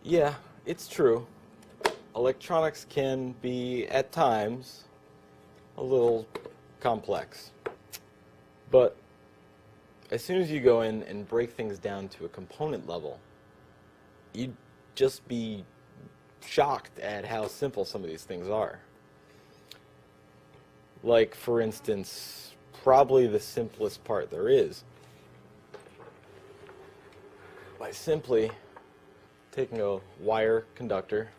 Yeah, it's true. Electronics can be, at times, a little complex. But as soon as you go in and break things down to a component level, you'd just be shocked at how simple some of these things are. Like, for instance, probably the simplest part there is, by simply taking a wire conductor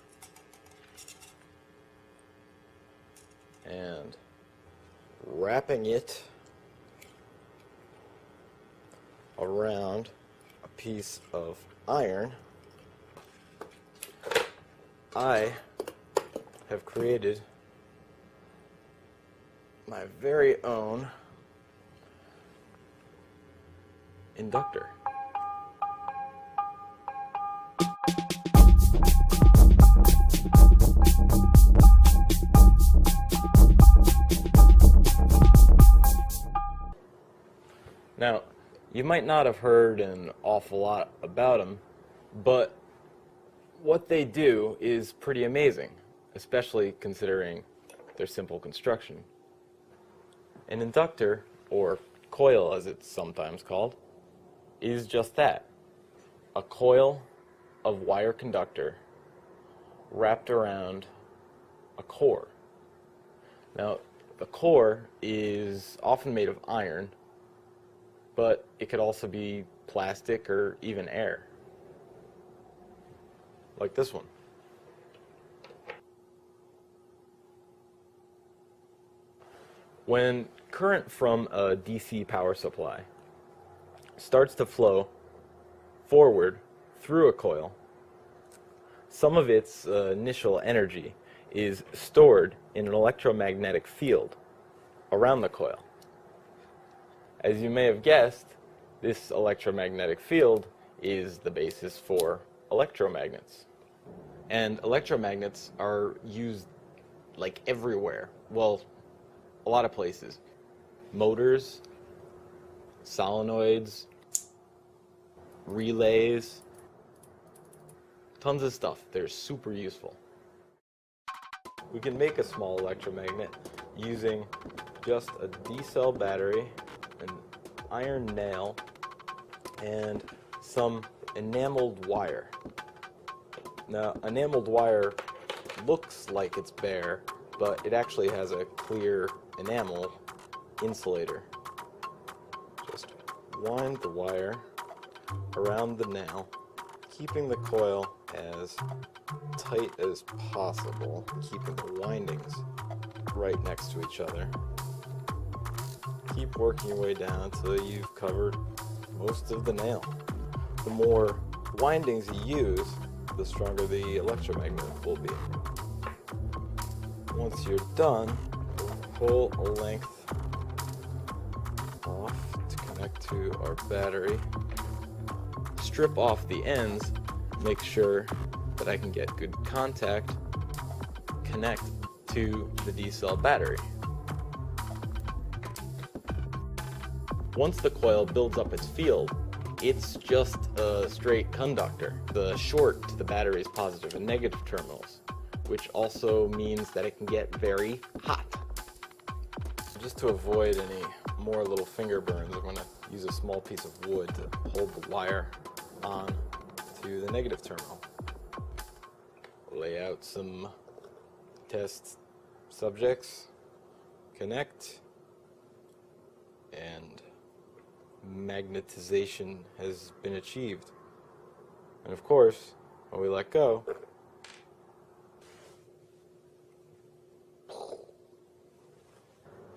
and wrapping it around a piece of iron, I have created my very own inductor. Now, you might not have heard an awful lot about them, but what they do is pretty amazing, especially considering their simple construction. An inductor, or coil as it's sometimes called, is just that, a coil of wire conductor wrapped around a core. Now, the core is often made of iron, but it could also be plastic or even air, like this one. When current from a DC power supply starts to flow forward through a coil, some of its initial energy is stored in an electromagnetic field around the coil. As you may have guessed, this electromagnetic field is the basis for electromagnets. And electromagnets are used like everywhere. Well, a lot of places. Motors, solenoids, relays, tons of stuff. They're super useful. We can make a small electromagnet using just a D-cell battery, an iron nail, and some enameled wire. Now, enameled wire looks like it's bare, but it actually has a clear enamel insulator. Just wind the wire around the nail, keeping the coil as tight as possible, keeping the windings right next to each other. Keep working your way down until you've covered most of the nail. The more windings you use, the stronger the electromagnet will be. Once you're done, pull a length off to connect to our battery. Strip off the ends, make sure that I can get good contact, connect to the D-cell battery. Once the coil builds up its field, it's just a straight conductor, the short to the battery's positive and negative terminals, which also means that it can get very hot. Just to avoid any more little finger burns, I'm going to use a small piece of wood to hold the wire on to the negative terminal. Lay out some test subjects, connect, and magnetization has been achieved. And of course, when we let go,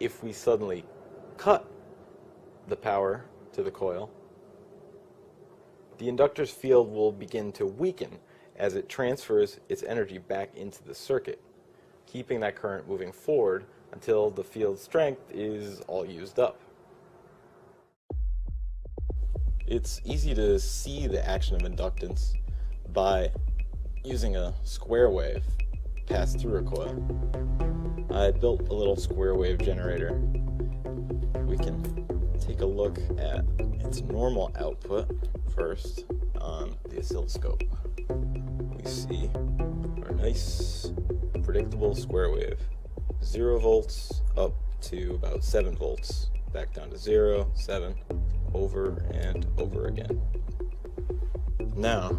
if we suddenly cut the power to the coil, the inductor's field will begin to weaken as it transfers its energy back into the circuit, keeping that current moving forward until the field strength is all used up. It's easy to see the action of inductance by using a square wave passed through a coil. I built a little square wave generator. We can take a look at its normal output first on the oscilloscope. We see our nice predictable square wave. 0 volts up to about 7 volts, back down to 0, 7, over and over again. Now,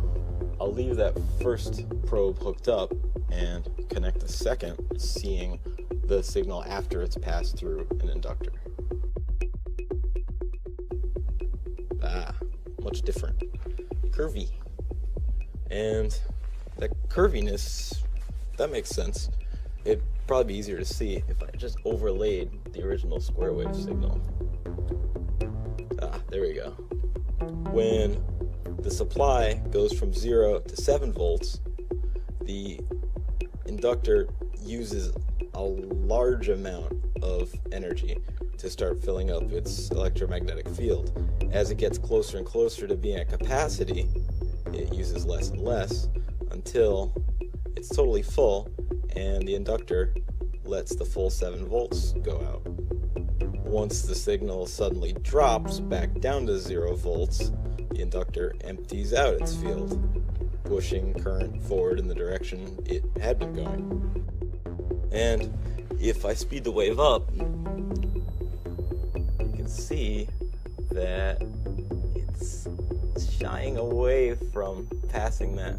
I'll leave that first probe hooked up and connect the second, seeing the signal after it's passed through an inductor. Much different. Curvy. And that curviness, that makes sense. It'd probably be easier to see if I just overlaid the original square wave signal. There we go. When the supply goes from 0 to 7 volts, the inductor uses a large amount of energy to start filling up its electromagnetic field. As it gets closer and closer to being at capacity, it uses less and less until it's totally full and the inductor lets the full 7 volts go out. Once the signal suddenly drops back down to 0 volts, the inductor empties out its field, pushing current forward in the direction it had been going. And if I speed the wave up, you can see that it's shying away from passing that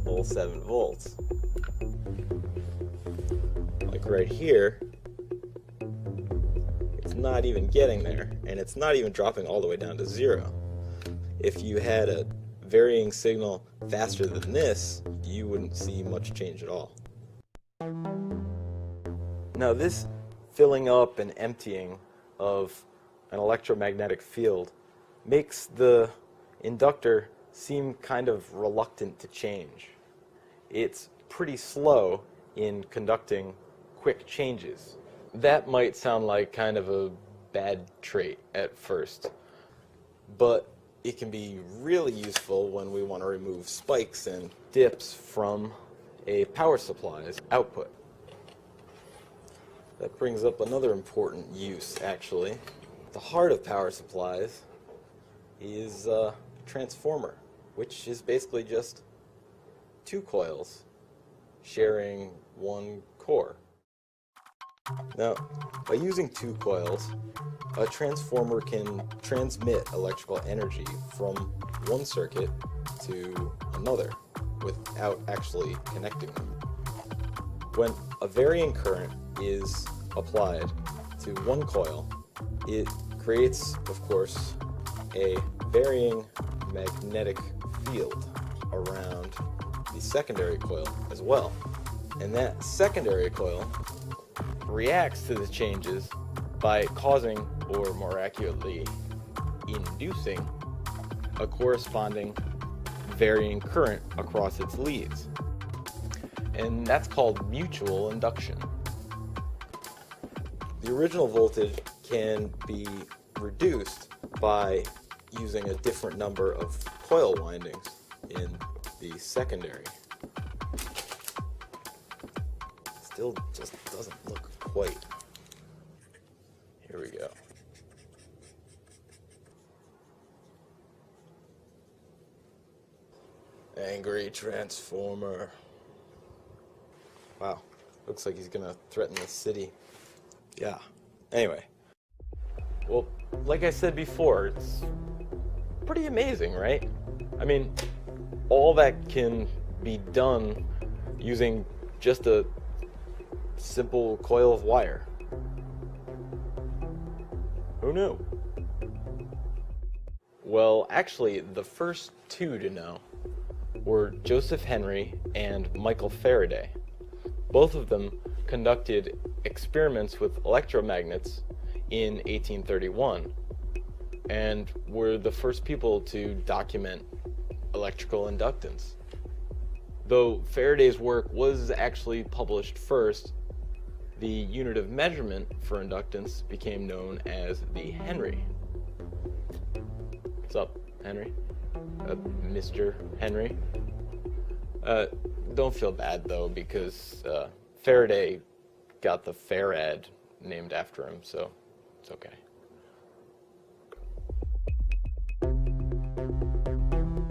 full 7 volts. Like right here, it's not even getting there, and it's not even dropping all the way down to 0. If you had a varying signal faster than this, you wouldn't see much change at all. Now this filling up and emptying of an electromagnetic field makes the inductor seem kind of reluctant to change. It's pretty slow in conducting quick changes. That might sound like kind of a bad trait at first, but it can be really useful when we want to remove spikes and dips from a power supply's output. That brings up another important use, actually. The heart of power supplies is a transformer, which is basically just 2 coils sharing 1 core. Now, by using 2 coils, a transformer can transmit electrical energy from one circuit to another without actually connecting them. When a varying current is applied to one coil, it creates, of course, a varying magnetic field around the secondary coil as well. And that secondary coil reacts to the changes by causing, or more accurately, inducing, a corresponding varying current across its leads. And that's called mutual induction. The original voltage can be reduced by using a different number of coil windings in the secondary. Still just doesn't look quite. Here we go. Angry transformer. Wow, looks like he's gonna threaten the city. Yeah. Anyway. Well, like I said before, it's pretty amazing, right? I mean, all that can be done using just a simple coil of wire. Who knew? Well, actually, the first 2 to know were Joseph Henry and Michael Faraday. Both of them conducted experiments with electromagnets in 1831 and were the first people to document electrical inductance. Though Faraday's work was actually published first, the unit of measurement for inductance became known as the Henry. What's up, Henry? Mr. Henry. Don't feel bad though, because Faraday got the Farad named after him, so it's okay.